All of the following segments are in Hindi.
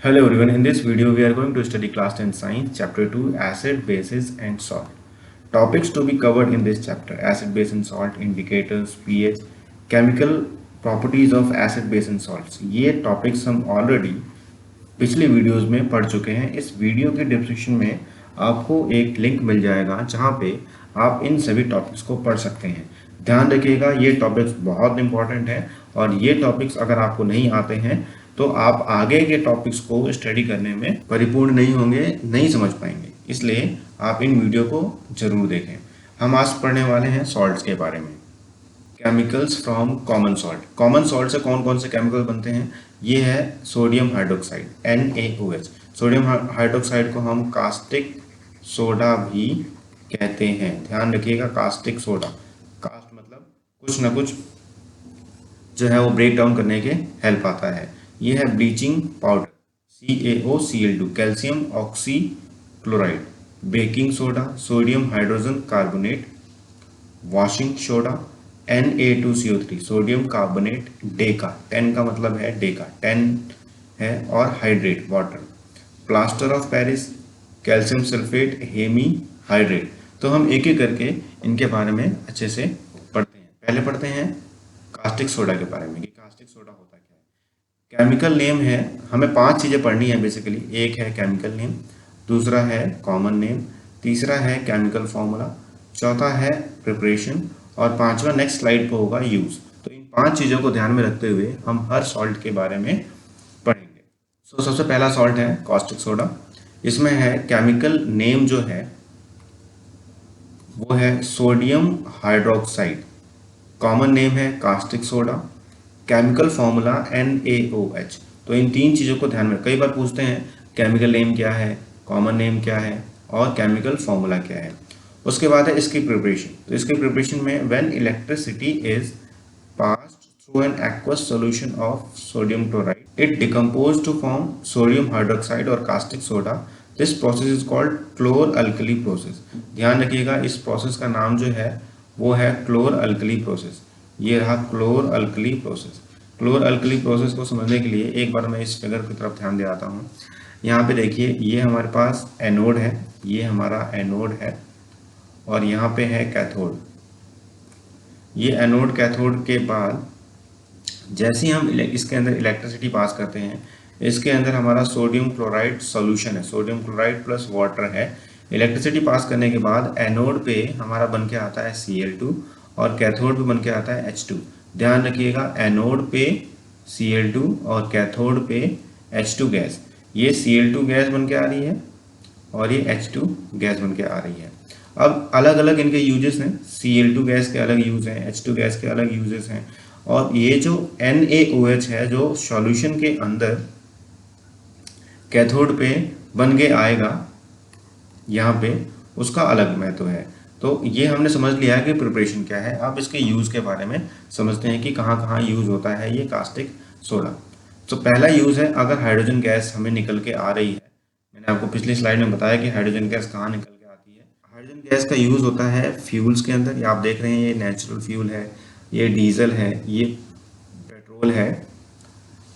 Hello everyone, in this video we are going to study class 10 science chapter 2 acid, bases and salt. Topics to be covered in this chapter: acid, base and salt, indicators, pH, chemical properties of acid, base and salts. ये टॉपिक्स हम ऑलरेडी पिछले वीडियोस में पढ़ चुके हैं। इस वीडियो के डिस्क्रिप्शन में आपको एक लिंक मिल जाएगा जहां पे आप इन सभी टॉपिक्स को पढ़ सकते हैं। ध्यान रखिएगा, ये टॉपिक्स बहुत इंपॉर्टेंट हैं और ये टॉपिक्स अगर आपको नहीं आते हैं तो आप आगे के टॉपिक्स को स्टडी करने में परिपूर्ण नहीं होंगे, नहीं समझ पाएंगे। इसलिए आप इन वीडियो को जरूर देखें। हम आज पढ़ने वाले हैं सॉल्ट्स के बारे में। Chemicals from common salt. Common salt से कौन कौन से केमिकल बनते हैं? ये है sodium hydroxide NaOH। Sodium hydroxide को हम कास्टिक सोडा भी कहते हैं। ध्यान रखिएगा, कास्टिक सोडा। कास्ट मतलब कुछ ना कुछ जो है वो ब्रेक डाउन करने के हेल्प आता है। ये है bleaching powder CaOCl2, calcium oxy chloride. Baking soda, sodium hydrogen carbonate. Washing soda Na2CO3, sodium carbonate deca. 10 का मतलब है डेका, 10 है। और hydrate water. Plaster of Paris, calcium sulphate, hemi hydrate. तो हम एक एक करके इनके बारे में अच्छे से पढ़ते हैं। पहले पढ़ते हैं कास्टिक सोडा के बारे में कि कास्टिक सोडा होता क्या है। केमिकल नेम है, हमें 5 चीज़ें पढ़नी है बेसिकली। एक है केमिकल नेम, दूसरा है कॉमन नेम, तीसरा है केमिकल फॉर्मूला, चौथा है प्रिपरेशन और पांचवा नेक्स्ट स्लाइड पर होगा यूज। तो इन 5 चीज़ों को ध्यान में रखते हुए हम हर सॉल्ट के बारे में पढ़ेंगे। सबसे पहला सॉल्ट है कास्टिक सोडा। इसमें है केमिकल नेम जो है वो है सोडियम हाइड्रोक्साइड। कॉमन नेम है caustic soda. Chemical formula NaOH। तो इन 3 चीज़ों को ध्यान में, कई बार पूछते हैं केमिकल नेम क्या है, कॉमन नेम क्या है और केमिकल फॉर्मूला क्या है। उसके बाद है इसकी प्रिपरेशन। तो इसकी प्रिपरेशन में when electricity is passed through an aqueous solution of sodium chloride it decompose to form sodium hydroxide और caustic soda. This process is called chlor alkali process. ध्यान रखिएगा, इस प्रोसेस का नाम जो है वो है क्लोर अल्कली प्रोसेस। ये रहा क्लोर अल्कली प्रोसेस। क्लोर अल्कली प्रोसेस को समझने के लिए एक बार मैं इस फिगर की तरफ ध्यान दिलाता हूँ। यहाँ पे देखिए, ये हमारे पास एनोड है, ये हमारा एनोड है और यहाँ पे है कैथोड। ये एनोड कैथोड के बाद जैसे ही हम इसके अंदर इलेक्ट्रिसिटी पास करते हैं, इसके अंदर हमारा सोडियम क्लोराइड सॉल्यूशन है, सोडियम क्लोराइड प्लस वाटर है। इलेक्ट्रिसिटी पास करने के बाद एनोड पे हमारा बन के आता है Cl2 और कैथोड पे बन के आता है H2। ध्यान रखिएगा, एनोड पे Cl2 और कैथोड पे H2 गैस। ये Cl2 गैस बन के आ रही है और ये H2 गैस बन के आ रही है। अब अलग अलग इनके यूजेस हैं। Cl2 गैस के अलग यूज हैं, H2 गैस के अलग यूजेस हैं और ये जो NaOH है जो सॉल्यूशन के अंदर कैथोड पे बन के आएगा यहाँ पे, उसका अलग महत्व है। तो ये हमने समझ लिया है कि प्रिपरेशन क्या है। अब इसके यूज़ के बारे में समझते हैं कि कहाँ कहाँ यूज़ होता है ये कास्टिक सोडा। तो पहला यूज़ है, अगर हाइड्रोजन गैस हमें निकल के आ रही है। मैंने आपको पिछली स्लाइड में बताया कि हाइड्रोजन गैस कहाँ निकल के आती है। हाइड्रोजन गैस का यूज़ होता है फ्यूल्स के अंदर। ये आप देख रहे हैं, ये नेचुरल फ्यूल है, ये डीजल है, ये पेट्रोल है।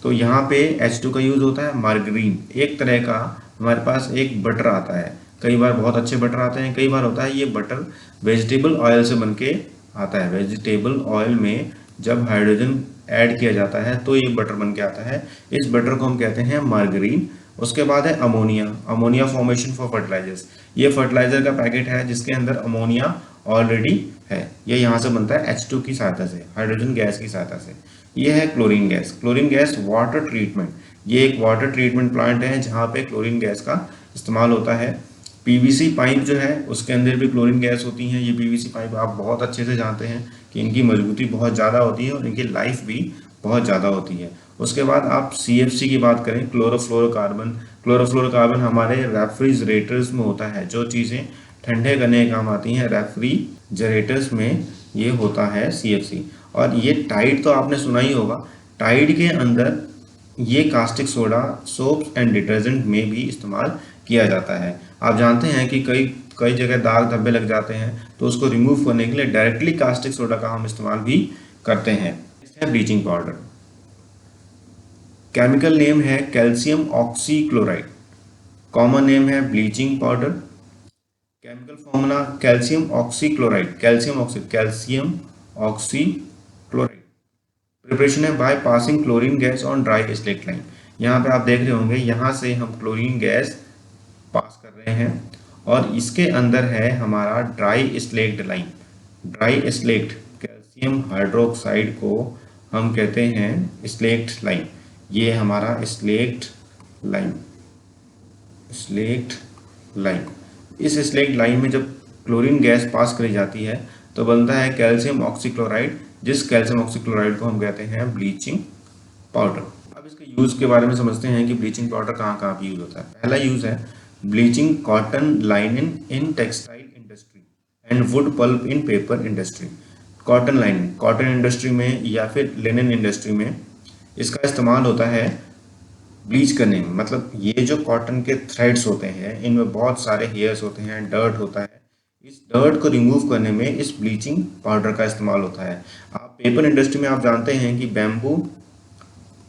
तो यहाँ पे H2 का यूज़ होता है मार्गरीन। एक तरह का हमारे पास एक बटर आता है, कई बार बहुत अच्छे बटर आते हैं, कई बार होता है ये बटर वेजिटेबल ऑयल से बनके आता है। वेजिटेबल ऑयल में जब हाइड्रोजन ऐड किया जाता है तो ये बटर बन के आता है। इस बटर को हम कहते हैं मार्गरीन। उसके बाद है ammonia. Ammonia formation for fertilisers. ये फर्टिलाइजर का पैकेट है जिसके अंदर अमोनिया ऑलरेडी है। ये यहाँ से बनता है H2 की सहायता से, हाइड्रोजन गैस की सहायता से। ये है chlorine gas. Chlorine gas water treatment. ये एक वाटर ट्रीटमेंट प्लांट है जहाँ पे क्लोरीन गैस का इस्तेमाल होता है। PVC पाइप जो है उसके अंदर भी क्लोरीन गैस होती है। ये PVC पाइप आप बहुत अच्छे से जानते हैं कि इनकी मजबूती बहुत ज़्यादा होती है और इनकी लाइफ भी बहुत ज़्यादा होती है। उसके बाद आप CFC की बात करें, क्लोरोफ्लोरोकार्बन। क्लोरोफ्लोरोकार्बन हमारे रेफ्रिजरेटर्स में होता है। जो चीज़ें ठंडे करने के काम आती हैं रेफ्रिजरेटर्स में, ये होता है CFC। और ये टाइड तो आपने सुना ही होगा। टाइड के अंदर ये caustic soda soaps and detergent में भी इस्तेमाल किया जाता है। आप जानते हैं कि कई कई जगह दाग धब्बे लग जाते हैं तो उसको रिमूव करने के लिए डायरेक्टली कास्टिक सोडा का हम इस्तेमाल भी करते हैं। नेक्स्ट है ब्लीचिंग पाउडर। केमिकल नेम है कैल्शियम ऑक्सीक्लोराइड, कॉमन नेम है bleaching powder. Chemical formula calcium oxychloride, calcium oxychloride. Preparation है by passing chlorine gas on dry slaked lime. यहाँ पे आप देख रहे होंगे, यहाँ से हम क्लोरीन गैस पास कर रहे हैं और इसके अंदर है हमारा dry slaked lime. Dry slaked calcium hydroxide को हम कहते हैं स्लेक्ट लाइन। ये हमारा स्लेक्ट लाइन, स्लेक्ट लाइन। इस स्लेक्ट लाइन में जब क्लोरीन गैस पास करी जाती है तो बनता है कैल्शियम ऑक्सीक्लोराइड, जिस कैल्शियम ऑक्सीक्लोराइड को हम कहते हैं ब्लीचिंग पाउडर। अब इसके यूज के बारे में समझते हैं कि ब्लीचिंग पाउडर कहाँ कहाँ पे यूज होता है। पहला यूज है bleaching cotton linen in textile industry and wood pulp in paper industry. Cotton linen, cotton industry में या फिर लिनन इंडस्ट्री में इसका इस्तेमाल होता है ब्लीच करने में। मतलब ये जो कॉटन के थ्रेड्स होते हैं इनमें बहुत सारे हेयर्स होते हैं, डर्ट होता है, इस डर्ट को रिमूव करने में इस ब्लीचिंग पाउडर का इस्तेमाल होता है। आप पेपर इंडस्ट्री में आप जानते हैं कि बैम्बू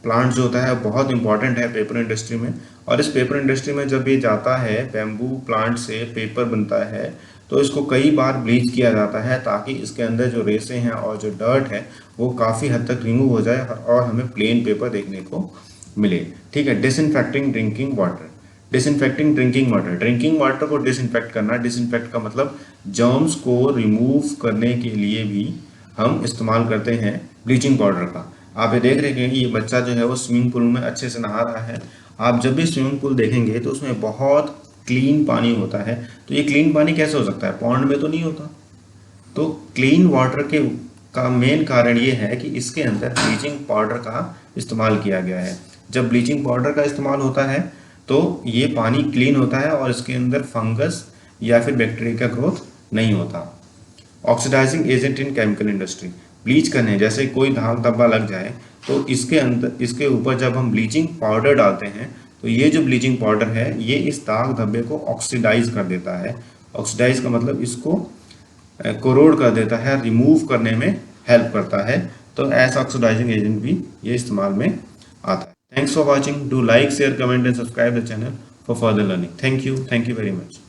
प्लांट जो होता है बहुत इंपॉर्टेंट है पेपर इंडस्ट्री में। और इस पेपर इंडस्ट्री में जब ये जाता है, बैम्बू प्लांट से पेपर बनता है, तो इसको कई बार ब्लीच किया जाता है ताकि इसके अंदर जो रेसे हैं और जो डर्ट है वो काफ़ी हद तक रिमूव हो जाए और हमें प्लेन पेपर देखने को मिले। ठीक है। Disinfecting drinking water, disinfecting drinking water, drinking water को डिसइंफेक्ट करना। डिसइंफेक्ट का मतलब जर्म्स को रिमूव करने के लिए भी हम इस्तेमाल करते हैं ब्लीचिंग पाउडर का। आप ये देख रहे हैं कि ये बच्चा जो है वो स्विमिंग पूल में अच्छे से नहा रहा है। आप जब भी स्विमिंग पूल देखेंगे तो उसमें बहुत क्लीन पानी होता है। तो ये क्लीन पानी कैसे हो सकता है, पॉन्ड में तो नहीं होता। तो क्लीन वाटर के का मेन कारण ये है कि इसके अंदर ब्लीचिंग पाउडर का इस्तेमाल किया गया है। जब ब्लीचिंग पाउडर का इस्तेमाल होता है तो ये पानी क्लीन होता है और इसके अंदर फंगस या फिर बैक्टीरिया का ग्रोथ नहीं होता। Oxidising agent in chemical industry, bleach करने जैसे कोई दाग धब्बा लग जाए तो इसके अंदर, इसके ऊपर जब हम ब्लीचिंग पाउडर डालते हैं तो ये जो ब्लीचिंग पाउडर है ये इस दाग धब्बे को ऑक्सीडाइज कर देता है। ऑक्सीडाइज का मतलब इसको कोरोड कर देता है, रिमूव करने में हेल्प करता है। तो एज ऑक्सीडाइजिंग एजेंट भी ये इस्तेमाल में आता है। Thanks for watching, do like share comment and subscribe the channel for further learning. Thank you very much.